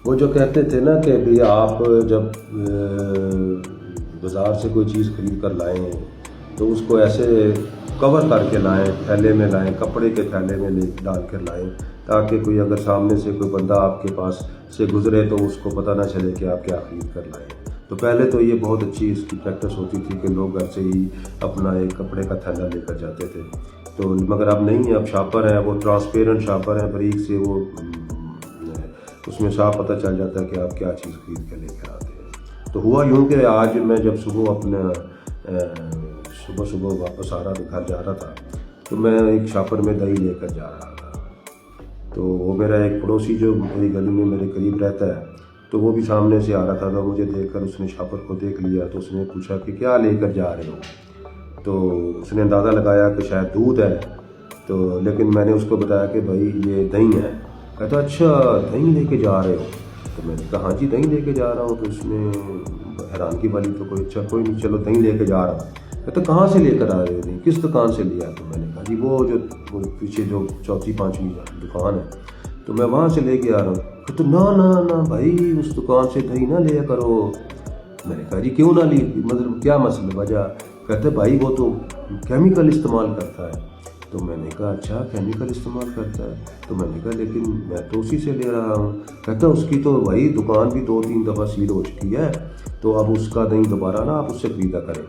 وہ جو کہتے تھے نا کہ بھی آپ جب بازار سے کوئی چیز خرید کر لائیں تو اس کو ایسے کور کر کے لائیں، تھیلے میں لائیں، کپڑے کے تھیلے میں ڈال کر لائیں، تاکہ کوئی اگر سامنے سے کوئی بندہ آپ کے پاس سے گزرے تو اس کو پتہ نہ چلے کہ آپ کیا خرید کر لائیں۔ تو پہلے تو یہ بہت اچھی اس کی پریکٹس ہوتی تھی کہ لوگ گھر سے ہی اپنا ایک کپڑے کا تھیلا لے کر جاتے تھے، تو مگر اب نہیں ہے، اب شاپر ہیں، وہ ٹرانسپیرنٹ شاپر ہیں، باریک سے وہ اس میں صاف پتہ چل جاتا ہے کہ آپ کیا چیز خرید کے لے کر آتے ہیں۔ تو ہوا یوں کہ آج میں جب صبح واپس آ رہا تھا، گھر جا رہا تھا، تو میں ایک شاپر میں دہی لے کر جا رہا تھا، تو وہ میرا ایک پڑوسی جو میری گلی میں میرے قریب رہتا ہے، تو وہ بھی سامنے سے آ رہا تھا، تو مجھے دیکھ کر اس نے شاپر کو دیکھ لیا، تو اس نے پوچھا کہ کیا لے کر جا رہے ہو؟ تو اس نے اندازہ لگایا کہ شاید دودھ ہے، تو لیکن میں نے اس کو بتایا کہ بھائی یہ دہی ہے۔ کہتا اچھا دہی لے کے جا رہے ہو؟ تو میں نے کہا ہاں جی دہی لے کے جا رہا ہوں۔ تو اس نے حیرانگی والی تو کوئی نہیں، چلو دہی لے کے جا رہا ہوں۔ کہتا کہاں سے لے کر آ رہے ہو دہی، کس دکان سے لیا؟ تو میں نے کہا جی وہ جو پیچھے جو چوتھی پانچویں دکان ہے، تو میں وہاں سے لے کے آ رہا ہوں۔ کہتا نہ بھائی اس دکان سے دہی نہ لیا کرو۔ میں نے کہا جی کیوں نہ لی، مطلب کیا مسئلہ وجہ؟ کہتے بھائی وہ تو کیمیکل استعمال کرتا ہے۔ تو میں نے کہا اچھا کیمیکل استعمال کرتا ہے؟ تو میں نے کہا لیکن میں تو اسی سے لے رہا ہوں۔ کہتا اس کی تو بھائی دکان بھی 2-3 دفعہ سیل ہو چکی ہے، تو اب اس کا دہی دوبارہ نا آپ اس سے خریدا کریں۔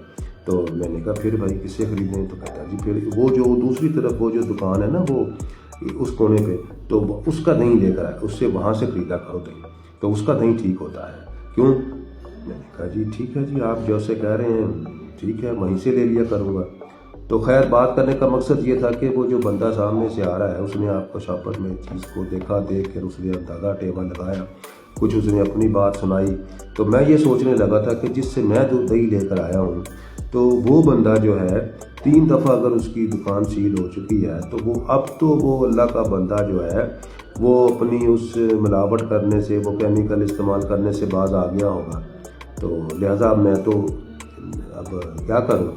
تو میں نے کہا پھر بھائی کس سے خریدیں؟ تو کہتا جی پھر وہ جو دوسری طرف وہ جو دکان ہے نا وہ اس کونے پہ، تو اس کا دہی لے کر آئے، اس سے وہاں سے خریدا کرو دہی، تو اس کا دہی ٹھیک ہوتا ہے۔ کیوں؟ میں نے کہا جی ٹھیک ہے جی، آپ جیسے کہہ رہے ہیں ٹھیک ہے، وہیں سے لے لیا کروں گا۔ تو خیر بات کرنے کا مقصد یہ تھا کہ وہ جو بندہ سامنے سے آ رہا ہے اس نے آپ کو شاپر میں چیز کو دیکھا، دیکھ کر اس نے اندازہ ٹیبل لگایا، کچھ اس نے اپنی بات سنائی۔ تو میں یہ سوچنے لگا تھا کہ جس سے میں دہی لے کر آیا ہوں، تو وہ بندہ جو ہے 3 دفعہ اگر اس کی دکان سیل ہو چکی ہے، تو وہ اب تو وہ اللہ کا بندہ جو ہے وہ اپنی اس ملاوٹ کرنے سے، وہ کیمیکل استعمال کرنے سے باز آ گیا ہوگا۔ تو لہٰذا میں تو اب کیا کروں،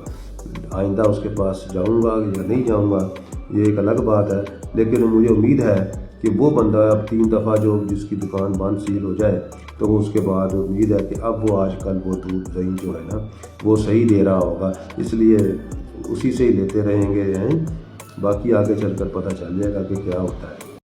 آئندہ اس کے پاس جاؤں گا یا نہیں جاؤں گا یہ ایک الگ بات ہے، لیکن مجھے امید ہے کہ وہ بندہ اب 3 دفعہ جو جس کی دکان بند سیل ہو جائے، تو وہ اس کے بعد امید ہے کہ اب وہ آج کل وہ دودھ دہی جو ہے نا وہ صحیح دے رہا ہوگا، اس لیے اسی سے ہی لیتے رہیں گے ہیں، باقی آگے چل کر پتہ چل جائے گا کہ کیا ہوتا ہے۔